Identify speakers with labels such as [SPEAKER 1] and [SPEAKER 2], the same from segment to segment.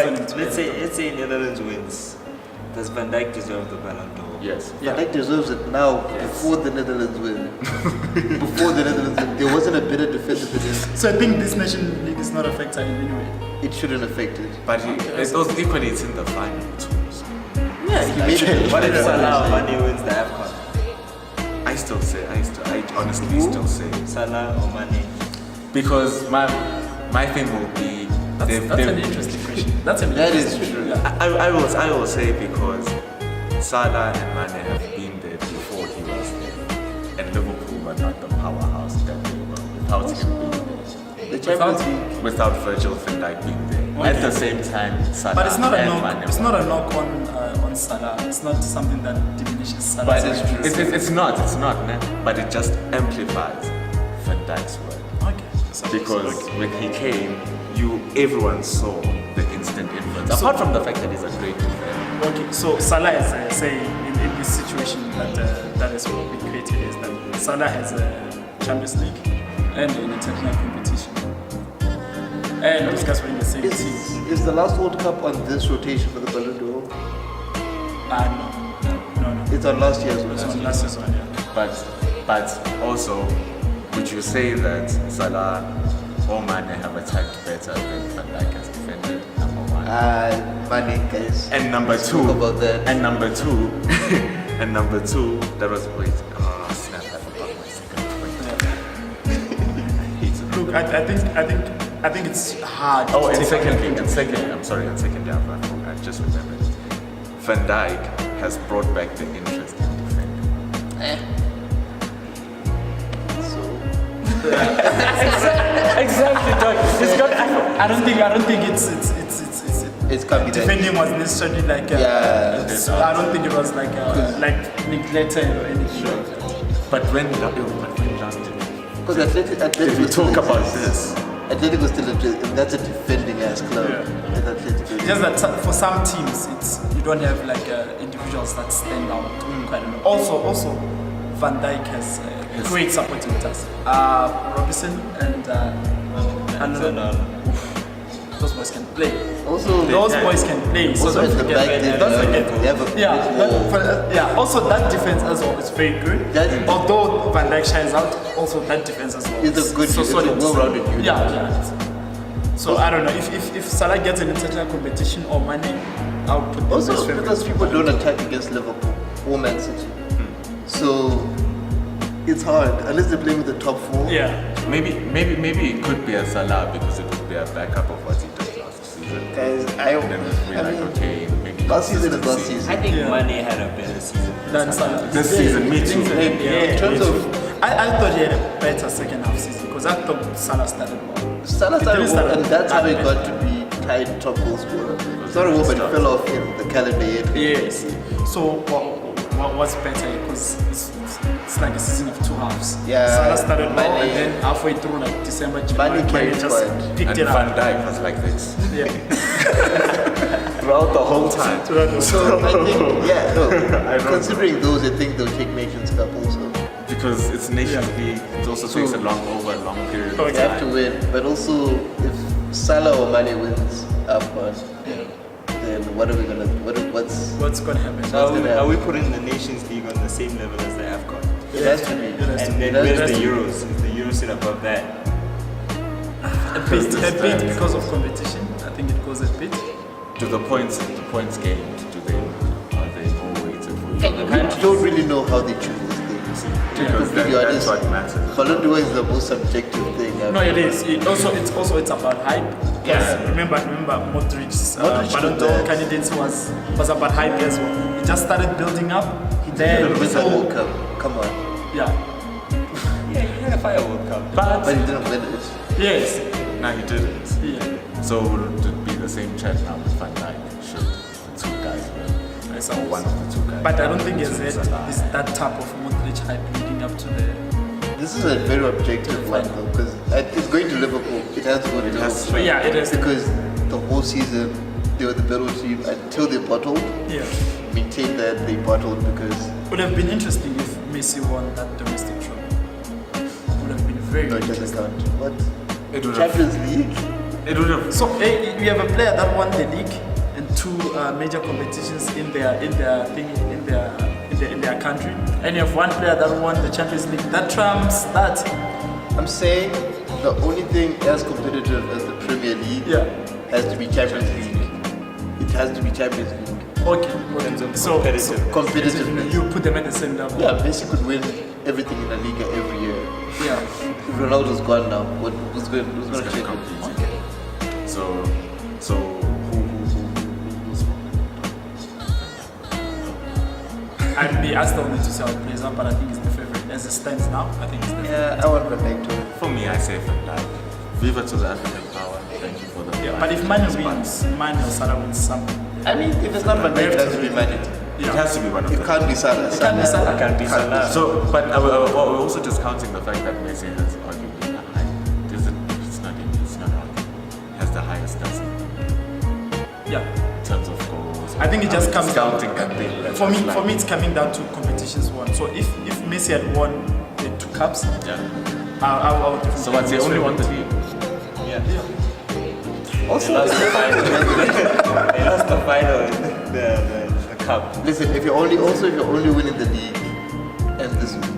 [SPEAKER 1] let's say Netherlands wins. Does Van Dijk deserve the Balon d'Or?
[SPEAKER 2] Yes.
[SPEAKER 3] Van Dijk deserves it now, before the Netherlands win. Before the Netherlands win. There wasn't a better defender for this.
[SPEAKER 4] So I think this Nation League is not a factor in any way.
[SPEAKER 3] It shouldn't affect it.
[SPEAKER 2] But it's also equally it's in the final too. So.
[SPEAKER 3] Yeah, he made it.
[SPEAKER 1] What if Salah or Mane wins the AFCON?
[SPEAKER 2] I honestly still say
[SPEAKER 1] Salah or Mane?
[SPEAKER 2] because my thing will be
[SPEAKER 4] That's an interesting question. That
[SPEAKER 3] is true.
[SPEAKER 2] I will say because Salah and Mane have been there before he was there, and Liverpool were not the powerhouse that they were without him being there.
[SPEAKER 3] The Champions League.
[SPEAKER 2] Without Virgil van Dijk being there.
[SPEAKER 4] Okay.
[SPEAKER 2] At the same time, Salah
[SPEAKER 4] But it's not a
[SPEAKER 2] and
[SPEAKER 4] knock.
[SPEAKER 2] Mane
[SPEAKER 4] It's
[SPEAKER 2] were.
[SPEAKER 4] not a knock on Salah. It's not something that diminishes Salah.
[SPEAKER 3] But it's true.
[SPEAKER 2] It's not, nah, but it just amplifies Van Dijk's work.
[SPEAKER 4] Okay.
[SPEAKER 2] Because when he came, everyone saw the instant influence. Apart from the fact that he's a great defender.
[SPEAKER 4] Okay, so Salah is say in this situation that is what we created is that Salah has a Champions League and an international competition, and those guys were in the same team.
[SPEAKER 3] Is the last World Cup on this rotation for the Balon d'Or?
[SPEAKER 4] No.
[SPEAKER 3] It's on last year's
[SPEAKER 4] It's
[SPEAKER 3] one.
[SPEAKER 4] on last season, yeah.
[SPEAKER 2] But also, would you say that Salah or Mane have attacked better than Van Dijk has defended? Number one.
[SPEAKER 3] Mane, guys.
[SPEAKER 2] And number
[SPEAKER 3] Let's
[SPEAKER 2] two.
[SPEAKER 3] talk about that.
[SPEAKER 2] And number two. That was wait. Oh snap! I forgot my second point.
[SPEAKER 4] Look, I think it's hard.
[SPEAKER 2] Oh,
[SPEAKER 4] to
[SPEAKER 2] and
[SPEAKER 4] take
[SPEAKER 2] secondly, I just remembered. Van Dijk has brought back the interest in defending. Exactly, Doug. It's got.
[SPEAKER 4] I don't think
[SPEAKER 3] It's can't be that.
[SPEAKER 4] defending was necessarily like. I don't think it was like neglected or anything.
[SPEAKER 2] But when last did
[SPEAKER 3] Because Atletico
[SPEAKER 2] we
[SPEAKER 3] was still
[SPEAKER 2] talk about
[SPEAKER 3] exists.
[SPEAKER 2] this?
[SPEAKER 3] Atletico still exists, and that's a defending ass club.
[SPEAKER 4] Yeah.
[SPEAKER 3] And Atletico.
[SPEAKER 4] It's just that for some teams, you don't have like individuals that stand out quite a lot. Also, Van Dijk has great supporting cast. Robinson and those boys can play.
[SPEAKER 3] Also,
[SPEAKER 4] Boys can play. So
[SPEAKER 3] also
[SPEAKER 4] don't
[SPEAKER 3] at the
[SPEAKER 4] forget.
[SPEAKER 3] back, they have a
[SPEAKER 4] Also that defense as well is very good.
[SPEAKER 3] That-
[SPEAKER 4] Although Van Dijk shines out, also that defense as well.
[SPEAKER 3] It's a good,
[SPEAKER 4] so
[SPEAKER 3] it's a
[SPEAKER 4] solid.
[SPEAKER 3] well-rounded unit.
[SPEAKER 4] Yeah. So I don't know if Salah gets an international competition or Mane, I'll put them
[SPEAKER 3] Also,
[SPEAKER 4] as
[SPEAKER 3] because
[SPEAKER 4] favorites.
[SPEAKER 3] people don't attack against Liverpool or Man City, so it's hard unless they're playing with the top four.
[SPEAKER 4] Yeah.
[SPEAKER 2] Maybe it could be a Salah because it would be a backup of what he did last season.
[SPEAKER 3] Guys,
[SPEAKER 2] And then we're like, okay, maybe
[SPEAKER 3] last season is last
[SPEAKER 2] consistency.
[SPEAKER 3] season.
[SPEAKER 1] I think Mane had a better season
[SPEAKER 4] Than Salah.
[SPEAKER 2] This season, me too.
[SPEAKER 3] In terms of
[SPEAKER 4] I thought he had a better second half season because I thought Salah started well.
[SPEAKER 3] Salah
[SPEAKER 4] He
[SPEAKER 3] started
[SPEAKER 4] didn't
[SPEAKER 3] well,
[SPEAKER 4] start
[SPEAKER 3] and that's how he
[SPEAKER 4] bad.
[SPEAKER 3] got to be tied top goal scorer. Started well, but he fell off in the calendar year.
[SPEAKER 4] Yes. So what's better because it's like a season of two halves.
[SPEAKER 3] Yeah,
[SPEAKER 4] Salah started well,
[SPEAKER 3] Mane-
[SPEAKER 4] and then halfway through like December, January,
[SPEAKER 3] Mane carried
[SPEAKER 4] just
[SPEAKER 3] squad.
[SPEAKER 4] picked
[SPEAKER 2] And
[SPEAKER 4] it
[SPEAKER 2] Van
[SPEAKER 4] up.
[SPEAKER 2] Dijk was like this
[SPEAKER 4] Yeah.
[SPEAKER 2] throughout the whole time.
[SPEAKER 3] So I think, considering those, I think they'll take Nations Cup also.
[SPEAKER 2] Because it's Nations League, it also takes a long period of
[SPEAKER 4] Okay.
[SPEAKER 3] They have to
[SPEAKER 2] time.
[SPEAKER 3] win, but also if Salah or Mane wins AFCON, then what are we gonna?
[SPEAKER 4] What's gonna happen?
[SPEAKER 1] So are we putting the Nations League on the same level as the AFCON?
[SPEAKER 3] It has to be.
[SPEAKER 4] It has to
[SPEAKER 1] And
[SPEAKER 4] be.
[SPEAKER 1] then where's the Euros? Is the Euros sit above that?
[SPEAKER 4] A bit because of competition. I think it goes a bit.
[SPEAKER 2] To the points gained, are they all weighted for each other?
[SPEAKER 3] We don't really know how they choose these things. To be
[SPEAKER 2] Because
[SPEAKER 3] completely
[SPEAKER 2] that's
[SPEAKER 3] honest,
[SPEAKER 2] what matters.
[SPEAKER 3] Ballon d'Or is the most subjective thing.
[SPEAKER 4] No, it is. It's about hype. Yes. Remember Modric's
[SPEAKER 3] Modric
[SPEAKER 4] Balon
[SPEAKER 3] was
[SPEAKER 4] d'Or
[SPEAKER 3] there.
[SPEAKER 4] candidacy was about hype as well. He just started building up.
[SPEAKER 3] He
[SPEAKER 4] Then
[SPEAKER 3] didn't win the World Cup. Come on,
[SPEAKER 4] yeah.
[SPEAKER 1] Yeah, he had a Fire World Cup.
[SPEAKER 3] but he didn't win it.
[SPEAKER 4] Yes.
[SPEAKER 2] No, he didn't.
[SPEAKER 4] Yeah.
[SPEAKER 2] So would it be the same chat now with Van Dijk? Should the two guys win? Or one of the two guys?
[SPEAKER 4] But I don't think
[SPEAKER 2] Between
[SPEAKER 4] it's
[SPEAKER 2] Salah
[SPEAKER 4] is that type of Modric hype leading up to the.
[SPEAKER 3] This is a very objective one though, because it's going to Liverpool. It has to go to Liverpool.
[SPEAKER 4] But yeah, it is.
[SPEAKER 3] Because the whole season they were the better team until they bottled.
[SPEAKER 4] Yeah.
[SPEAKER 3] Maintain that they bottled because
[SPEAKER 4] Would have been interesting if Messi won that domestic trophy. Would have been very
[SPEAKER 3] no, it doesn't
[SPEAKER 4] interesting.
[SPEAKER 3] count. What?
[SPEAKER 2] It would have,
[SPEAKER 3] Champions League?
[SPEAKER 2] It would have.
[SPEAKER 4] So you have a player that won the league and two major competitions in their country, and you have one player that won the Champions League. That trumps that.
[SPEAKER 3] I'm saying the only thing as competitive as the Premier League has to be Champions League. It has to be Champions League.
[SPEAKER 4] Okay. So
[SPEAKER 3] Competitiveness.
[SPEAKER 4] you put them at the same level.
[SPEAKER 3] Yeah, Messi could win everything in La Liga every year.
[SPEAKER 4] Yeah.
[SPEAKER 3] If Ronaldo's gone now, who's going to check him?
[SPEAKER 2] Okay. So who's
[SPEAKER 4] I'd be asked only to see how it plays out, but I think it's the favorite. As it stands now, I think it's the favorite.
[SPEAKER 3] Yeah, I want Van Dijk to.
[SPEAKER 2] For me, I say Van Dijk. Viva to the African power. Thank you for the.
[SPEAKER 4] Yeah, but if Mane wins, Mane or Salah wins something.
[SPEAKER 3] I mean, if it's not Van Dijk, it has to be Mane.
[SPEAKER 2] It has to be one of
[SPEAKER 3] It
[SPEAKER 2] them.
[SPEAKER 3] can't be Salah.
[SPEAKER 4] It can't be Salah.
[SPEAKER 1] Can't be Salah.
[SPEAKER 2] So, but we're also discounting the fact that Messi has arguably the high. It's not arguably. Has the highest dozen
[SPEAKER 4] Yeah.
[SPEAKER 2] in terms of goals.
[SPEAKER 4] I think it just comes down.
[SPEAKER 2] Discounting that thing.
[SPEAKER 4] For me, it's coming down to competitions won. So if Messi had won the 2 cups,
[SPEAKER 2] Yeah.
[SPEAKER 4] I would.
[SPEAKER 2] So what's the only one the league?
[SPEAKER 1] Yeah.
[SPEAKER 3] Also,
[SPEAKER 1] They lost the final. They lost the final in the cup.
[SPEAKER 3] listen, if you're only winning the league and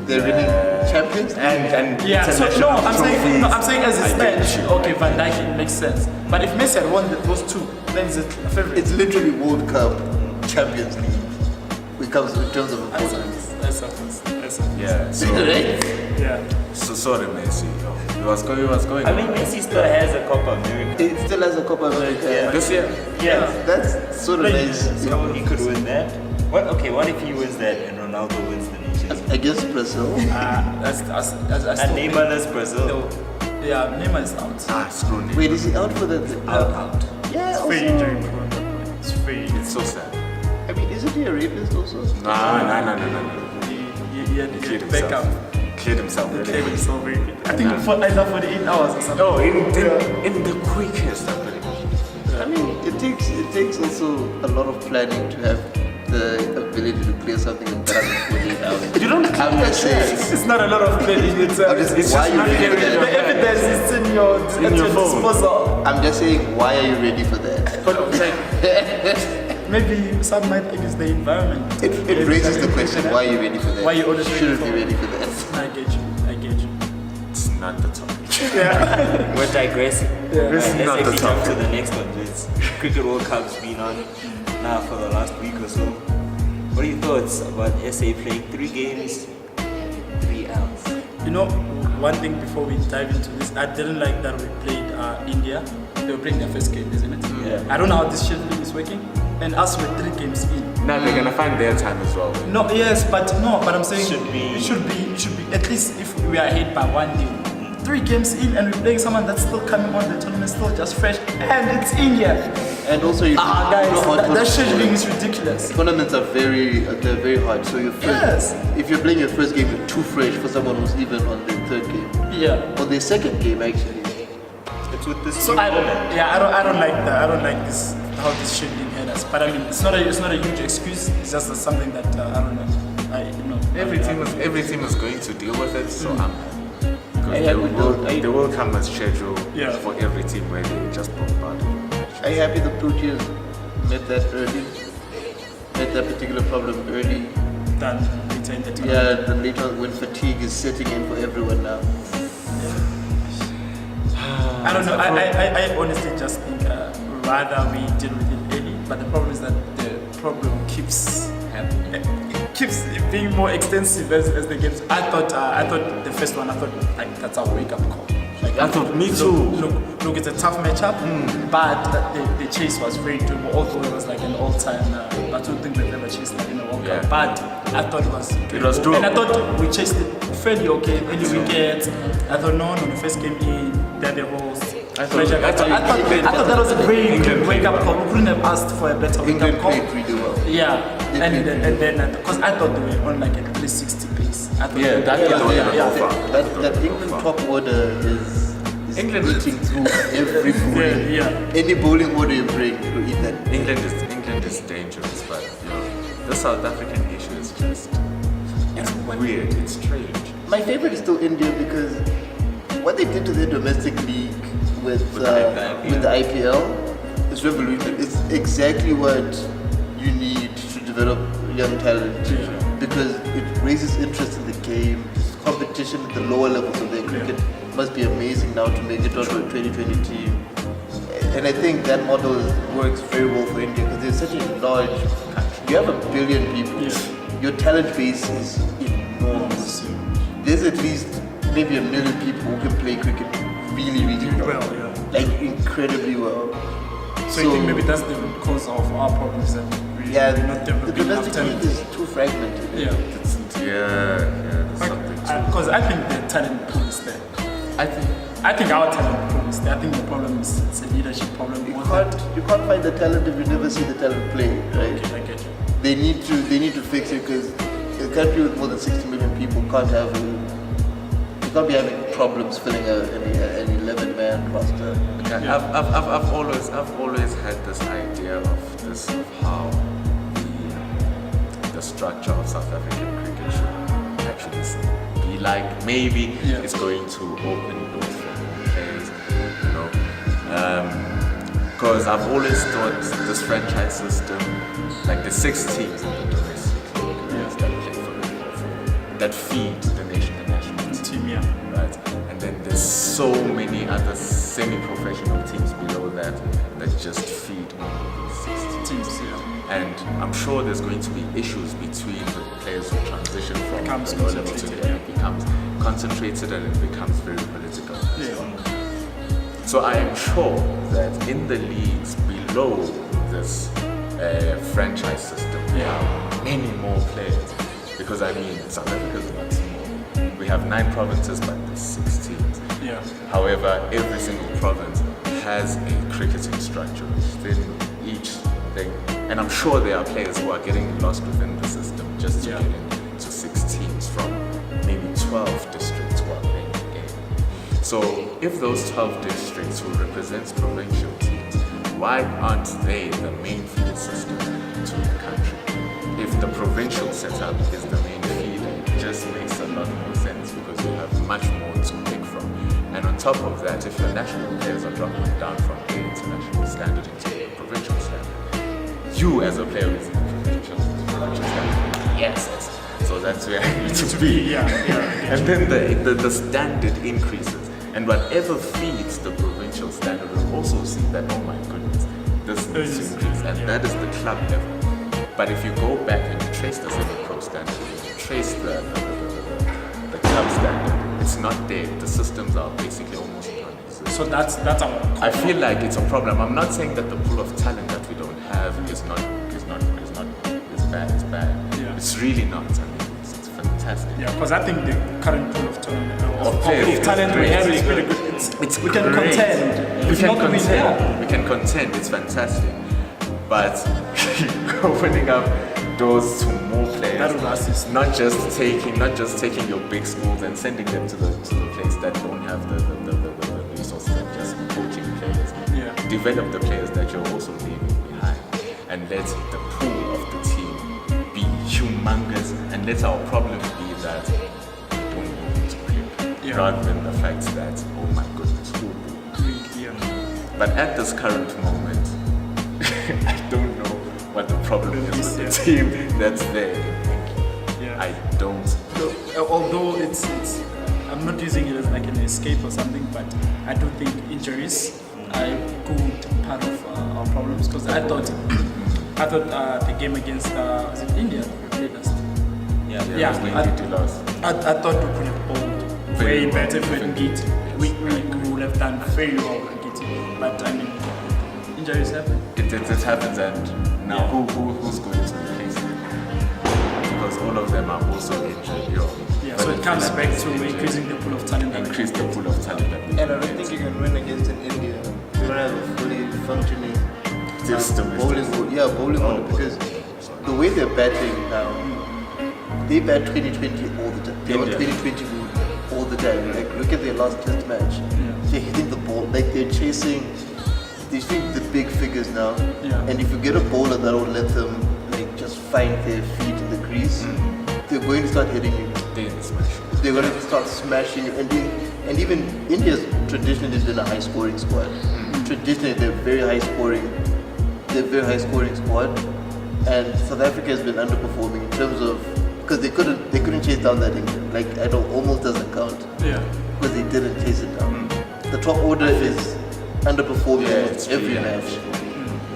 [SPEAKER 3] they're winning champions,
[SPEAKER 2] And
[SPEAKER 4] Yeah. So
[SPEAKER 2] international
[SPEAKER 4] I'm saying as it stands, okay, Van Dijk it makes sense. But if Messi had won those 2, then it's a favorite.
[SPEAKER 3] it's literally World Cup, Champions League. It comes in terms of importance.
[SPEAKER 4] That's
[SPEAKER 2] Yeah. So,
[SPEAKER 4] Yeah.
[SPEAKER 2] so sorry, Messi. He was going.
[SPEAKER 1] I mean, Messi still has a Copa America.
[SPEAKER 3] It still has a Copa America.
[SPEAKER 2] this year.
[SPEAKER 1] Yeah.
[SPEAKER 3] That's sort of nice.
[SPEAKER 1] So he could win that. What if he wins that and Ronaldo wins the Nations League?
[SPEAKER 3] Against Brazil.
[SPEAKER 4] That's
[SPEAKER 1] And Neymar does Brazil.
[SPEAKER 4] Yeah, Neymar is out.
[SPEAKER 2] Screw me.
[SPEAKER 3] Wait, is he out for the?
[SPEAKER 1] Out.
[SPEAKER 3] Yeah,
[SPEAKER 4] It's
[SPEAKER 3] also.
[SPEAKER 4] very injury prone. It's very.
[SPEAKER 2] It's so sad.
[SPEAKER 3] I mean, isn't he a rapist also?
[SPEAKER 2] No.
[SPEAKER 4] He had
[SPEAKER 2] Cleared
[SPEAKER 4] to back up.
[SPEAKER 2] Cleared himself.
[SPEAKER 4] Cleared himself very quick. I think for either 48 hours or something.
[SPEAKER 2] Oh, in the quickest, I believe.
[SPEAKER 3] I mean, it takes also a lot of planning to have the ability to clear something in better than 48 hours.
[SPEAKER 2] You don't.
[SPEAKER 3] I'm just saying.
[SPEAKER 4] It's not a lot of planning. It's
[SPEAKER 3] I'm just saying, why are you
[SPEAKER 2] not
[SPEAKER 3] ready for
[SPEAKER 2] very-
[SPEAKER 3] that?
[SPEAKER 4] the evidence is in your
[SPEAKER 2] phone.
[SPEAKER 4] disposal.
[SPEAKER 3] I'm just saying, why are you ready for that?
[SPEAKER 4] But I'm saying, maybe some might think it's the environment.
[SPEAKER 3] It raises the question, why are you ready for that?
[SPEAKER 4] Why you always
[SPEAKER 3] shouldn't
[SPEAKER 4] ready
[SPEAKER 3] be
[SPEAKER 4] for-
[SPEAKER 3] ready for that?
[SPEAKER 4] I get you.
[SPEAKER 2] It's not the topic.
[SPEAKER 1] We're digressing.
[SPEAKER 4] Yeah.
[SPEAKER 2] This is not
[SPEAKER 1] Let's
[SPEAKER 2] the
[SPEAKER 1] actually jump to
[SPEAKER 2] topic.
[SPEAKER 1] the next one. It's Cricket World Cup's been on now for the last week or so. What are your thoughts about SA playing 3 games, 3 outs?
[SPEAKER 4] You know, one thing before we dive into this, I didn't like that we played India. They were playing their first game, isn't it?
[SPEAKER 1] Yeah.
[SPEAKER 4] I don't know how this scheduling is working. And us with 3 games in.
[SPEAKER 2] Now they're gonna find their time as well.
[SPEAKER 4] No, yes, but I'm saying
[SPEAKER 1] Should be-
[SPEAKER 4] it should be at least if we are ahead by 1 game. 3 games in and we're playing someone that's still coming on the tournament, still just fresh, and it's India.
[SPEAKER 3] And also, you
[SPEAKER 4] Guys,
[SPEAKER 3] know how
[SPEAKER 4] that scheduling is ridiculous.
[SPEAKER 3] tournaments are they're very hard. So
[SPEAKER 4] Yes.
[SPEAKER 3] if you're playing your first game, you're too fresh for someone who's even on their 3rd game
[SPEAKER 4] Yeah.
[SPEAKER 3] or their 2nd game actually.
[SPEAKER 1] It's with this
[SPEAKER 4] So
[SPEAKER 1] new
[SPEAKER 4] I
[SPEAKER 1] format.
[SPEAKER 4] don't like that. I don't like this how this scheduling had us. But I mean, it's not a huge excuse. It's just something that I don't know.
[SPEAKER 2] Every team is going to deal with it, so I'm happy.
[SPEAKER 3] I
[SPEAKER 2] Because
[SPEAKER 3] am
[SPEAKER 2] they will come as schedule
[SPEAKER 4] Yeah.
[SPEAKER 2] for every team where they just broke about it.
[SPEAKER 3] Are you happy the Proteas met that particular problem early?
[SPEAKER 4] Done later in the tournament.
[SPEAKER 3] Yeah, the later when fatigue is setting in for everyone now.
[SPEAKER 4] I don't know. I honestly just think rather we deal with it early. But the problem is that the problem keeps happening. It keeps being more extensive as the games. I thought the first one. I thought like that's our wake up call. Like,
[SPEAKER 2] I thought, me too.
[SPEAKER 4] Look, it's a tough matchup, but the chase was very doable. Although it was like an all-time. I don't think we've ever chased that in a World Cup.
[SPEAKER 2] Yeah.
[SPEAKER 4] But I thought it was.
[SPEAKER 2] was doable.
[SPEAKER 4] And I thought we chased it fairly okay. Early wickets. I thought no, the first game in, they're the hosts. I thought that was a very good wake up call. We couldn't have asked for a better wake
[SPEAKER 3] England
[SPEAKER 4] up call.
[SPEAKER 3] played really well.
[SPEAKER 4] Yeah, and then because I thought they were on like a 360 pace. I thought
[SPEAKER 2] Yeah, that was the one.
[SPEAKER 3] That England top order is
[SPEAKER 2] England
[SPEAKER 3] eating through every bowling.
[SPEAKER 4] Yeah.
[SPEAKER 3] Any bowling order you bring, you eat that.
[SPEAKER 2] England is dangerous, but the South African issue is just it's weird, it's strange.
[SPEAKER 3] My favorite is still India because what they did to their domestic league with
[SPEAKER 2] the
[SPEAKER 3] the IPL. It's revolutionary. It's exactly what you need to develop young talent because it raises interest in the game. It's competition at the lower levels of their cricket must be amazing now to make it onto a 2020 team. And I think that model works very well for India because there's such a large country. You have 1 billion people. Your talent base is enormous. There's at least maybe 1 million people who can play cricket really, really well. Like incredibly well.
[SPEAKER 4] So you think maybe that's the root cause of our problems that we're not developing
[SPEAKER 3] the domestic
[SPEAKER 4] talent?
[SPEAKER 3] league is too fragmented.
[SPEAKER 2] There's something to
[SPEAKER 4] Because I think the talent pool is there. I think our talent pool is there. I think the problem is it's a leadership problem.
[SPEAKER 3] You can't find the talent if you never see the talent play, right?
[SPEAKER 4] Okay, I get you.
[SPEAKER 3] They need to fix it because a country with more than 60 million people can't be having problems filling an 11-man roster.
[SPEAKER 2] I've always had this idea of how the structure of South African cricket should actually be like. Maybe it's going to open doors for more players, you know. Because I've always thought this franchise system, like the 6 teams in the domestic league that play for the that feed the national team, right? And then there's so many other semi-professional teams below that just feed all these 6 teams. And I'm sure there's going to be issues between the players who transition from the lower level to the it becomes concentrated and it becomes very political. So I am sure that in the leagues below this franchise system, there are many more players. Because I mean, South Africa is not small. We have 9 provinces, but there's 6 teams. However, every single province has a cricketing structure within each thing. And I'm sure there are players who are getting lost within the system just to get into 6 teams from maybe 12 districts who are playing the game. So if those 12 districts who represent provincial teams, why aren't they the main feeder system to the country? If the provincial setup is the main feeder, it just makes a lot more sense because you have much more to pick from. And on top of that, if your national players are dropping down from the international standard into the provincial standard, you as a player is in the provincial standard. Yes. So that's where I need to be. And then the standard increases. And whatever feeds the provincial standard will also see that, oh my goodness, this needs to increase. And that is the club level. But if you go back and you trace the semi-pro standard, you trace the club standard, it's not there. The systems are basically almost non-existent.
[SPEAKER 4] So that's our
[SPEAKER 2] I feel like it's a problem. I'm not saying that the pool of talent that we don't have is bad. It's bad. It's really not. I mean, it's fantastic.
[SPEAKER 4] Because I think the current pool of talent
[SPEAKER 2] we
[SPEAKER 4] have is really good. We can contend.
[SPEAKER 2] We can contend. It's fantastic. But opening up doors to more players, not just taking your big schools and sending them to the place that don't have the resources and just coaching players. Develop the players that you're also leaving behind, and let the pool of the team be humongous, and let our problem be that we don't know who to pick, rather than the fact that, oh my goodness, who will. But at this current moment, I don't know what the problem is with the team that's there. I don't.
[SPEAKER 4] So, although it's I'm not using it as like an escape or something, but I do think injuries are a good part of our problems. Because I thought the game against was it India we played last? I thought we could have bowled way better if we hadn't beat. We would have done very well with it. But I mean, injuries happen.
[SPEAKER 2] It happens, and now who's going to replace them? Because all of them are also injured.
[SPEAKER 4] So it comes back to increasing the pool of talent.
[SPEAKER 2] Increase the pool of talent that we
[SPEAKER 3] And I don't think you can win against an India. You don't have a fully functioning bowling order because the way they're batting now, they bat 2020 all the time. They are 2020 mood all the time. Like look at their last test match. They're hitting the ball like they're chasing the big figures now. And if you get a bowler that will let them like just find their feet in the crease, they're going to start hitting you. They're going to start smashing you, and And even India's traditionally been a high-scoring squad. Traditionally, they're very high-scoring squad. And South Africa has been underperforming in terms of because they couldn't chase down that England. Like I don't almost doesn't count.
[SPEAKER 4] Yeah.
[SPEAKER 3] Because they didn't chase it down. The top order is underperforming almost every match.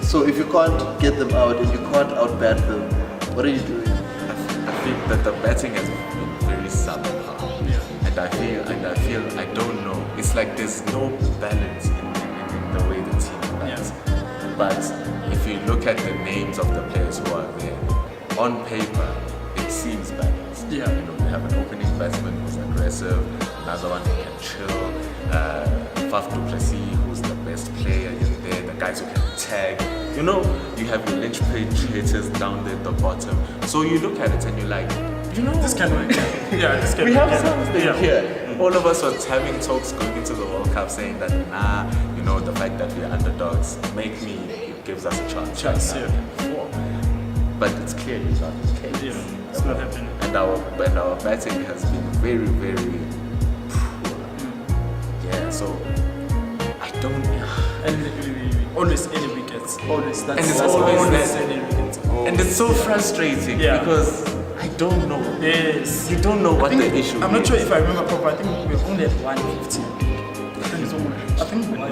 [SPEAKER 3] So if you can't get them out and you can't outbat them, what are you doing?
[SPEAKER 2] I feel that the batting has been very subpar. And I feel I don't know. It's like there's no balance in the way the team bats. But if you look at the names of the players who are there, on paper it seems balanced.
[SPEAKER 4] Yeah.
[SPEAKER 2] You know, they have an opening batsman who's aggressive, another one who can chill, Faf du Plessis who's the best player in there, the guys who can tag. You know, you have your Lynch hitters down there at the bottom. So you look at it and you're like, you know,
[SPEAKER 4] This can work. Yeah, this can
[SPEAKER 2] we
[SPEAKER 4] work.
[SPEAKER 2] have something
[SPEAKER 4] Yeah.
[SPEAKER 2] here. All of us was having talks going into the World Cup saying that, you know, the fact that we're underdogs it gives us a chance.
[SPEAKER 4] Yeah.
[SPEAKER 2] Before. But it's clearly not the case.
[SPEAKER 4] Yeah, it's not happening.
[SPEAKER 2] And our batting has been very, very poor. Yeah, so I don't.
[SPEAKER 4] And we always any wickets. Always. That's,
[SPEAKER 2] And it's
[SPEAKER 4] that's
[SPEAKER 2] always there.
[SPEAKER 4] any wickets.
[SPEAKER 2] And it's so frustrating because I don't know.
[SPEAKER 4] Yes.
[SPEAKER 2] You don't know what the issue is.
[SPEAKER 4] I'm not sure if I remember properly. I think we were only at 150. I think we were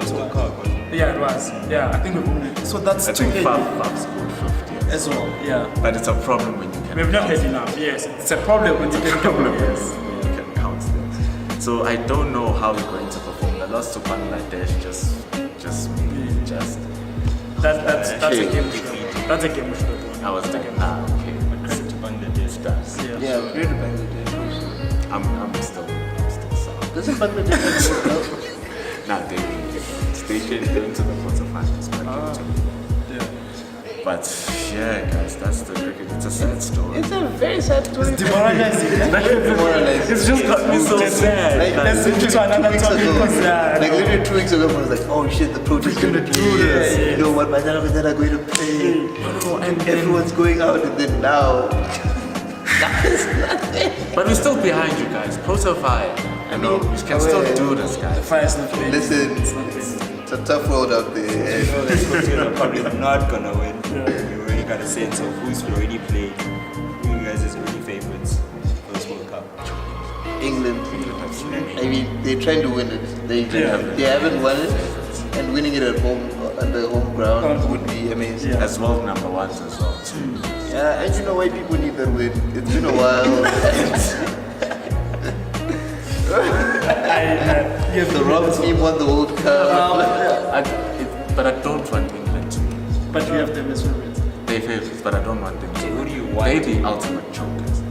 [SPEAKER 4] Yeah, it was. Yeah, I think we only. So that's
[SPEAKER 2] I think
[SPEAKER 4] 280
[SPEAKER 2] Faf scored 50.
[SPEAKER 4] as well. Yeah.
[SPEAKER 2] But it's a problem when you can.
[SPEAKER 4] We've not had enough. Yes, it's a problem when you get
[SPEAKER 2] problem
[SPEAKER 4] yes.
[SPEAKER 2] is you can count that. So I don't know how you're going to perform. The loss to Bangladesh just
[SPEAKER 4] That's a game we should have won. That's a game we should have won.
[SPEAKER 2] I was like, okay.
[SPEAKER 1] Credit to Bangladesh stars.
[SPEAKER 3] Yeah, we're great at Bangladesh.
[SPEAKER 2] I'm still sour.
[SPEAKER 3] Doesn't Bangladesh
[SPEAKER 2] Nah, they came to the quarterfinals. But yeah, guys, that's the cricket. It's a sad story.
[SPEAKER 3] It's a very sad story.
[SPEAKER 4] Demoralizing.
[SPEAKER 3] Demoralizing.
[SPEAKER 2] It's just got me so sad.
[SPEAKER 4] Let's switch to another topic because
[SPEAKER 3] Like literally 2 weeks ago, I was like, oh shit, the protest is gonna do this. You know what, Banana are going to play. And everyone's going out, and then now, there's nothing.
[SPEAKER 2] But we're still behind you guys. Protofy. You know, you can still do this, guys.
[SPEAKER 4] fire's not ready.
[SPEAKER 3] Listen,
[SPEAKER 4] It's not ready.
[SPEAKER 3] it's a tough world out there.
[SPEAKER 1] This country are probably not gonna win. We already got a sense of who's already played. Who you guys is already favorites for this World Cup?
[SPEAKER 3] England. I mean, they're trying to win it. They haven't won it, and winning it at home, on the home ground, would be amazing.
[SPEAKER 4] Yeah.
[SPEAKER 2] As world number ones as well, too.
[SPEAKER 3] Yeah, and you know why people need that win? It's been a while. The wrong team won the World Cup.
[SPEAKER 2] But I don't want England to win.
[SPEAKER 4] But we have them as favorites.
[SPEAKER 2] They favorites, but I don't want them to
[SPEAKER 1] So
[SPEAKER 2] win.
[SPEAKER 1] who do you want?
[SPEAKER 2] They the ultimate chokers.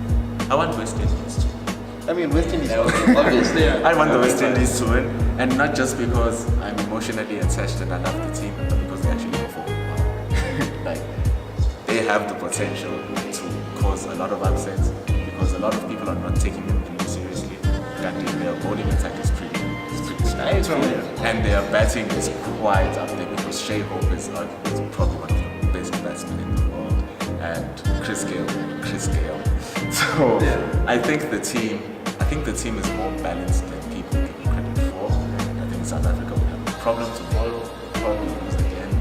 [SPEAKER 2] I want West Indies to win.
[SPEAKER 3] I mean, West Indies, obviously.
[SPEAKER 2] I want the West Indies to win, and not just because I'm emotionally attached and I love the team, but because they actually perform well. Like, they have the potential to cause a lot of upsets because a lot of people are not taking them really seriously. Their bowling attack is pretty nice, and their batting is quite up there because Shea Hope is probably one of the best batsmen in the world, and Chris Gale. So I think the team is more balanced than people give credit for. I think South Africa will have a problem tomorrow, probably lose again.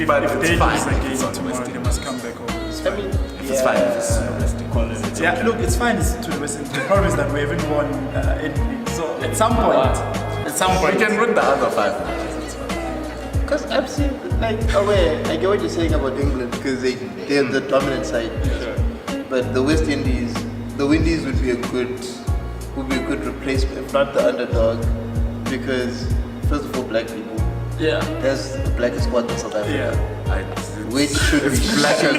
[SPEAKER 2] But
[SPEAKER 4] if
[SPEAKER 2] it's
[SPEAKER 4] they
[SPEAKER 2] fine
[SPEAKER 4] lose
[SPEAKER 2] if
[SPEAKER 4] again
[SPEAKER 2] it's on
[SPEAKER 4] tomorrow,
[SPEAKER 2] West
[SPEAKER 4] they
[SPEAKER 2] Indies.
[SPEAKER 4] must come back home. It's
[SPEAKER 3] I
[SPEAKER 4] fine.
[SPEAKER 3] mean,
[SPEAKER 2] It's fine if it's on West Indies.
[SPEAKER 4] Yeah, look, it's fine. It's to the West Indies. The problem is that we haven't won anything. So at some point,
[SPEAKER 2] We can win the other 5 matches. It's fine.
[SPEAKER 3] because I'm seeing, like, aware, I get what you're saying about England, because they're the dominant side. But the West Indies, the Windies would be a good replacement, if not the underdog, because first of all, black people.
[SPEAKER 4] yeah.
[SPEAKER 3] There's the blackest squad in South Africa, which should be shaking.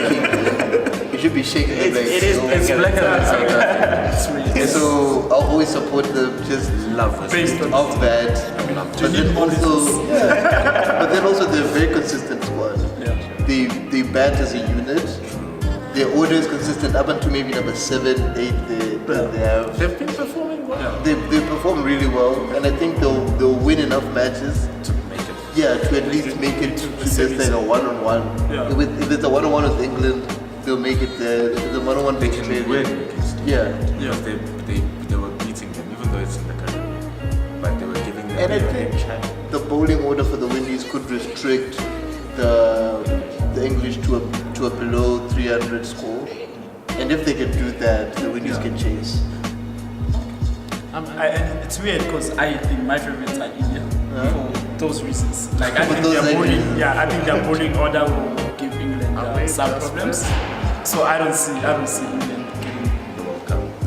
[SPEAKER 3] It should be shaking.
[SPEAKER 1] It is
[SPEAKER 2] It's blacker than South Africa.
[SPEAKER 4] It's really
[SPEAKER 3] So I'll always support them. Just
[SPEAKER 2] Love West
[SPEAKER 4] Based
[SPEAKER 2] Indies.
[SPEAKER 4] on-
[SPEAKER 3] of that. But then also, but then also they're a very consistent squad. They bat as a unit. Their order is consistent up until maybe number 7, 8. They have.
[SPEAKER 2] They've been performing well.
[SPEAKER 3] They perform really well, and I think they'll win enough matches
[SPEAKER 2] To make it.
[SPEAKER 3] to at least make it to just like a one-on-one.
[SPEAKER 4] Yeah.
[SPEAKER 3] If it's a one-on-one with England, they'll make it there. If it's a one-on-one with
[SPEAKER 2] They can
[SPEAKER 3] Australia,
[SPEAKER 2] win against them.
[SPEAKER 3] yeah.
[SPEAKER 2] Because they were beating them, even though it's in the Caribbean.
[SPEAKER 3] And I think the bowling order for the Windies could restrict the English to a below 300 score. And if they can do that, the Windies can chase.
[SPEAKER 4] It's weird because I think my favorites are India for those reasons. Like I
[SPEAKER 3] For
[SPEAKER 4] think
[SPEAKER 3] those
[SPEAKER 4] their bowling,
[SPEAKER 3] reasons.
[SPEAKER 4] I think their bowling order will give England some problems. So I don't see England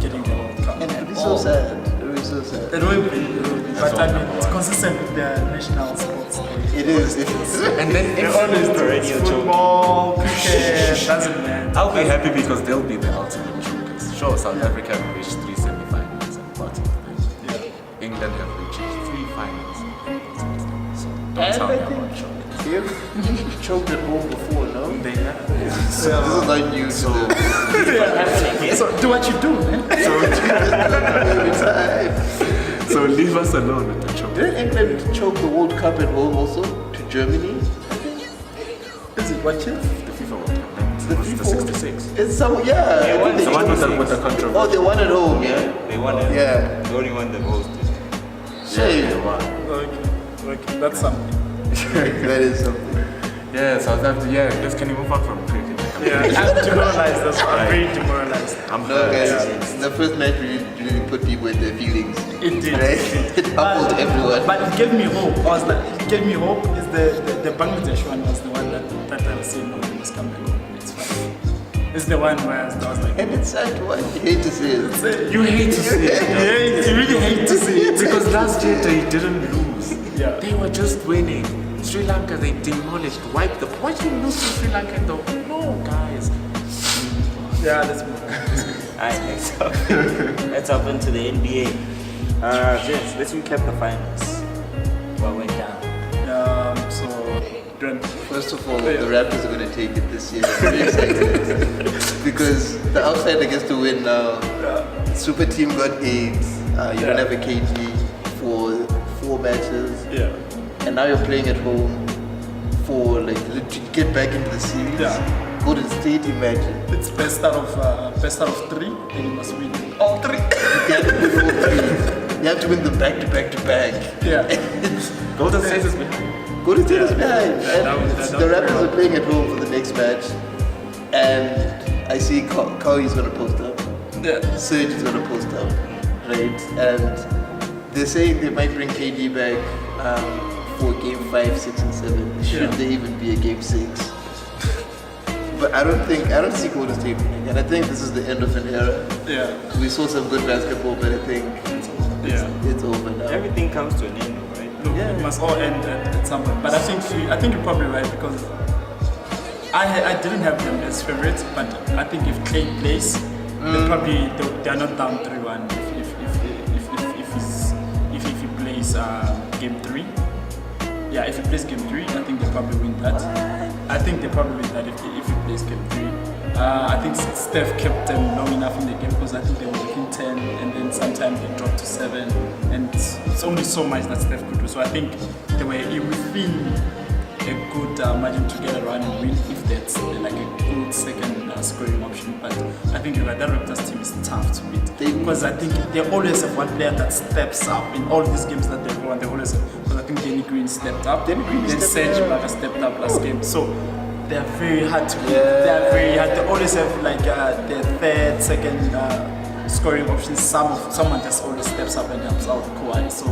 [SPEAKER 4] getting the World Cup.
[SPEAKER 3] And it'll be
[SPEAKER 4] at
[SPEAKER 3] so
[SPEAKER 4] all.
[SPEAKER 3] sad. It'll be so sad.
[SPEAKER 4] It will be. But I mean, it's consistent with their national sports.
[SPEAKER 3] It is.
[SPEAKER 2] And then
[SPEAKER 4] They always do it.
[SPEAKER 1] radio joke.
[SPEAKER 4] Football, cricket, doesn't matter.
[SPEAKER 2] I'll be happy because they'll be the ultimate chokers. Sure, South Africa have reached 3 semi-finals and parts of them. England have reached 3 finals. So don't
[SPEAKER 3] And
[SPEAKER 2] tell
[SPEAKER 3] I
[SPEAKER 2] me
[SPEAKER 3] think
[SPEAKER 2] about choking.
[SPEAKER 3] they've choked at home before, no?
[SPEAKER 2] They have.
[SPEAKER 3] So this is not new to them.
[SPEAKER 4] So do what you do, man.
[SPEAKER 3] Every time.
[SPEAKER 2] So leave us alone with the choking.
[SPEAKER 3] Didn't England choke the World Cup at home also to Germany?
[SPEAKER 4] Is it what you?
[SPEAKER 2] The FIFA World Cup.
[SPEAKER 3] The
[SPEAKER 2] It's the
[SPEAKER 3] FIFA
[SPEAKER 2] 66.
[SPEAKER 3] It's some, yeah.
[SPEAKER 1] They won
[SPEAKER 3] They
[SPEAKER 2] The one
[SPEAKER 3] choked-
[SPEAKER 2] with the controversy.
[SPEAKER 3] Oh, they won at home, yeah?
[SPEAKER 1] They won it.
[SPEAKER 3] Yeah.
[SPEAKER 1] The only one that hosted.
[SPEAKER 3] Shame.
[SPEAKER 4] Okay, that's something.
[SPEAKER 3] That is something.
[SPEAKER 2] Yeah, South Africa. Yeah, just can you move on from cricket?
[SPEAKER 4] Yeah, I'm demoralized. That's why I'm very demoralized.
[SPEAKER 2] I'm
[SPEAKER 3] No, guys, the first match really put people in their feelings.
[SPEAKER 4] It did.
[SPEAKER 3] Right? It humbled everyone.
[SPEAKER 4] But it gave me hope. I was like, it gave me hope. Is the Bangladesh one was the one that I was saying, no, we must come back home. It's fine. It's the one where I was like,
[SPEAKER 3] And it's sad to watch. You hate to see it.
[SPEAKER 2] You hate to see it.
[SPEAKER 4] you really hate to see it.
[SPEAKER 2] Because last year they didn't lose.
[SPEAKER 4] Yeah.
[SPEAKER 2] They were just winning. Sri Lanka, they demolished, wiped them. Why did you lose to Sri Lanka though? No, guys.
[SPEAKER 4] Yeah, let's move on.
[SPEAKER 1] Alright, next up. Let's hop into the NBA. Gents, let's recap the finals. What went down?
[SPEAKER 4] So, Dren,
[SPEAKER 3] First of all, the Raptors are going to take it this year. I'm very excited. Because the outsider gets to win now. Super team got 8. You don't have a KG for 4 matches.
[SPEAKER 4] yeah.
[SPEAKER 3] And now you're playing at home for like legit get back into the series.
[SPEAKER 4] Yeah.
[SPEAKER 3] Golden State, imagine.
[SPEAKER 4] It's best out of 3, then you must win all 3.
[SPEAKER 3] You can't win all 3. You have to win them back to back to back.
[SPEAKER 4] Yeah.
[SPEAKER 2] Golden State is behind.
[SPEAKER 3] Golden State is behind.
[SPEAKER 4] that
[SPEAKER 3] The
[SPEAKER 4] was
[SPEAKER 3] Raptors are playing at home for the next match. And I see Kawhi's going to post up.
[SPEAKER 4] Yeah.
[SPEAKER 3] Serge is going to post up. Right? And they're saying they might bring KD back for game 5, 6, and 7. Should
[SPEAKER 4] Yeah.
[SPEAKER 3] there even be a game 6? But I don't see Golden State winning. And I think this is the end of an era.
[SPEAKER 4] Yeah.
[SPEAKER 3] We saw some good basketball, but I think it's over now.
[SPEAKER 1] Everything comes to an end, right?
[SPEAKER 4] Look,
[SPEAKER 3] Yeah.
[SPEAKER 4] it must all end at some point. But I think you're probably right because I didn't have them as favorites, but I think if Clay plays, they're not down 3-1 if he plays game 3. Yeah, if he plays game 3, I think they probably win that. I think they probably win that if he plays game 3. I think Steph kept them long enough in the game because I think they were within 10 and then sometimes they dropped to 7 and it's only so much that Steph could do. So I think they were within a good margin to get around and win if that's like a good second scoring option. But I think you're right, that Raptors team is tough to beat because I think they always have one player that steps up in all these games that they've won. They always have, because I think Danny Green stepped up, then Serge Ibaka stepped up last game. So they're very hard to beat. They're very hard. They always have like their third, second scoring options. Someone just always steps up and helps out Kawhi. So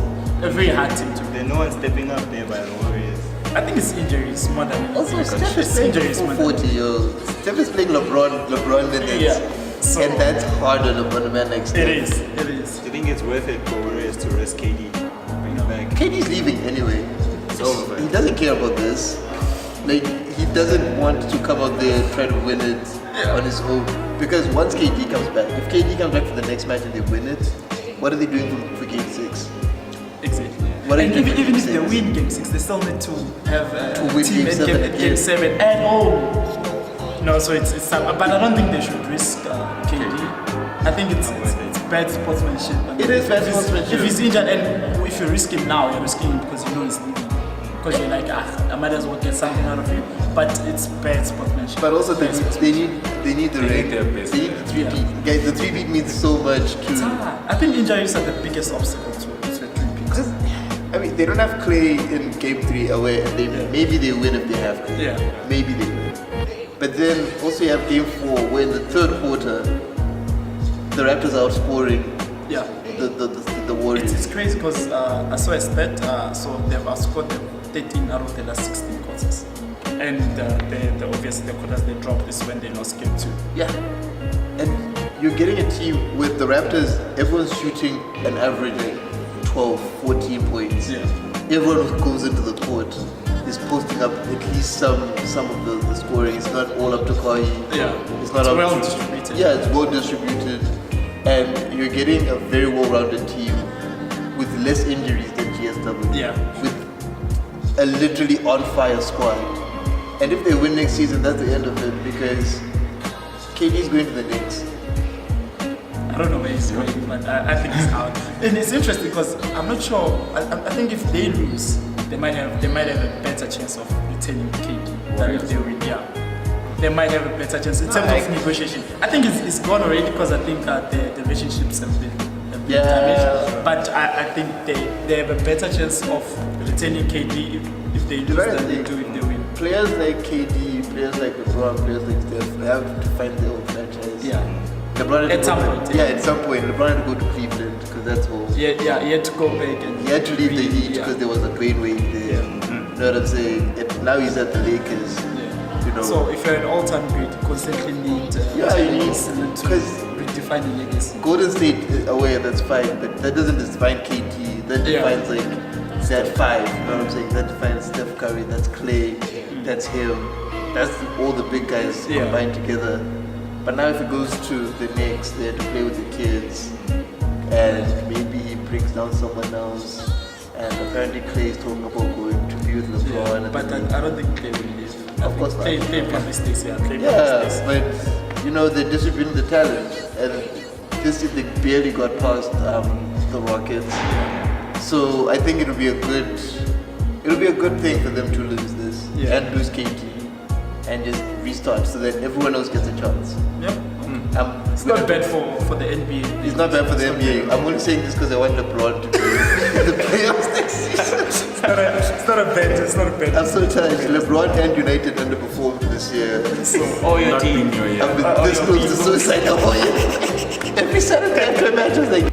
[SPEAKER 4] a very hard team to beat.
[SPEAKER 1] There's no one stepping up there by the Warriors.
[SPEAKER 4] I think it's injuries more than anything.
[SPEAKER 3] Also, Steph is
[SPEAKER 4] It's
[SPEAKER 3] playing
[SPEAKER 4] injuries
[SPEAKER 3] for
[SPEAKER 4] more than
[SPEAKER 3] 40 years. Steph is playing LeBron minutes.
[SPEAKER 4] Yeah. So
[SPEAKER 3] And that's harder on a man like Steph.
[SPEAKER 4] it is.
[SPEAKER 1] Do you think it's worth it for Warriors to risk KD? Bring him back.
[SPEAKER 3] KD's leaving anyway.
[SPEAKER 1] It's over.
[SPEAKER 3] He doesn't care about this. Like, he doesn't want to come out there and try to win it on his own. Because once KD comes back, if KD comes back for the next match and they win it, what are they doing for game 6?
[SPEAKER 4] Exactly.
[SPEAKER 3] What are
[SPEAKER 4] And
[SPEAKER 3] you doing
[SPEAKER 4] even
[SPEAKER 3] for
[SPEAKER 4] if they
[SPEAKER 3] game 6?
[SPEAKER 4] win game 6, they still need to have
[SPEAKER 3] To
[SPEAKER 4] a
[SPEAKER 3] win
[SPEAKER 4] team
[SPEAKER 3] game
[SPEAKER 4] at
[SPEAKER 3] 7
[SPEAKER 4] game
[SPEAKER 3] again.
[SPEAKER 4] 7 and home. No, so it's tough. But I don't think they should risk KD. I think it's bad sportsmanship. I mean,
[SPEAKER 3] It is bad
[SPEAKER 4] if he's-
[SPEAKER 3] sportsmanship.
[SPEAKER 4] If he's injured and if you risk him now, you're risking him because you know he's leaving. Because you're like, I might as well get something out of you. But it's bad sportsmanship.
[SPEAKER 3] But also
[SPEAKER 4] Bad sportsmanship.
[SPEAKER 3] they need the
[SPEAKER 2] They
[SPEAKER 3] ring.
[SPEAKER 2] need their best.
[SPEAKER 3] They need the 3-peat. Guys, the 3-peat means so much
[SPEAKER 4] It's
[SPEAKER 3] to...
[SPEAKER 4] hard. I think injuries are the biggest obstacle to a 3-peat.
[SPEAKER 3] I mean, they don't have Clay in game 3 away, and maybe they win if they have Clay.
[SPEAKER 4] Yeah.
[SPEAKER 3] Maybe they win. But then also you have game 4, where in the third quarter, the Raptors are outscoring
[SPEAKER 4] Yeah.
[SPEAKER 3] the Warriors.
[SPEAKER 4] It's crazy because I saw a stat, so they've outscored them 13 out of the last 16 quarters. And obviously the quarters they dropped is when they lost game 2.
[SPEAKER 3] Yeah. And you're getting a team with the Raptors, everyone's shooting an average like 12, 14 points.
[SPEAKER 4] Yeah.
[SPEAKER 3] Everyone who goes into the court is posting up at least some of the scoring. It's not all up to Kawhi.
[SPEAKER 4] Yeah.
[SPEAKER 3] It's not
[SPEAKER 4] It's
[SPEAKER 3] up
[SPEAKER 4] well
[SPEAKER 3] to,
[SPEAKER 4] distributed.
[SPEAKER 3] Yeah, it's well distributed. And you're getting a very well-rounded team with less injuries than GSW.
[SPEAKER 4] Yeah.
[SPEAKER 3] With a literally on-fire squad. And if they win next season, that's the end of it because KD's going to the Knicks.
[SPEAKER 4] I don't know where he's going, but I think he's out. And it's interesting because I'm not sure. I think if they lose, they might have a better chance of retaining KD than if they win. Yeah, they might have a better chance in terms of negotiation. I think it's gone already because I think the relationships have been damaged. But I think they have a better chance of retaining KD if they lose than they do if they win.
[SPEAKER 3] Players like KD, players like LeBron, players like Steph have to find their own franchise.
[SPEAKER 4] Yeah.
[SPEAKER 3] LeBron had
[SPEAKER 4] At some point.
[SPEAKER 3] Yeah, at some point. LeBron had to go to Cleveland because that's home.
[SPEAKER 4] Yeah, he had to go back and
[SPEAKER 3] He had to leave the Heat
[SPEAKER 4] yeah.
[SPEAKER 3] because there was a Dwayne Wade there.
[SPEAKER 4] Yeah.
[SPEAKER 3] You know what I'm saying? And now he's at the Lakers.
[SPEAKER 4] Yeah.
[SPEAKER 3] You know.
[SPEAKER 4] So if you're an all-time great, you constantly need
[SPEAKER 3] Yeah, you need-
[SPEAKER 4] to
[SPEAKER 3] because
[SPEAKER 4] redefine the legacy.
[SPEAKER 3] Golden State away, that's fine, but that doesn't define KT. That
[SPEAKER 4] Yeah.
[SPEAKER 3] defines like that 5. You know what I'm saying? That defines Steph Curry. That's Clay. That's him. That's all the big guys
[SPEAKER 4] Yeah.
[SPEAKER 3] combined together. But now if it goes to the Knicks, they have to play with the kids, and maybe he brings down someone else. And apparently Clay is talking about going to be with LeBron.
[SPEAKER 4] Yeah,
[SPEAKER 3] and
[SPEAKER 4] but
[SPEAKER 3] then
[SPEAKER 4] I don't think they will leave.
[SPEAKER 3] Of course not.
[SPEAKER 4] They made mistakes, yeah. They made
[SPEAKER 3] yeah,
[SPEAKER 4] mistakes.
[SPEAKER 3] but you know they're distributing the talent, and this year they barely got past the Rockets. So I think it'll be a good thing for them to lose this
[SPEAKER 4] Yeah.
[SPEAKER 3] and lose KT and just restart so that everyone else gets a chance.
[SPEAKER 4] Yeah. It's not bad for the NBA.
[SPEAKER 3] It's not bad for the NBA. I'm only saying this because I want LeBron to be in the playoffs next season.
[SPEAKER 4] It's not a bet.
[SPEAKER 3] I'm so tired. LeBron and United underperformed this year.
[SPEAKER 4] So,
[SPEAKER 1] Oh, your
[SPEAKER 2] Not
[SPEAKER 1] team.
[SPEAKER 2] being your
[SPEAKER 3] I've been this close to suicide. Every Saturday after a match, I was like,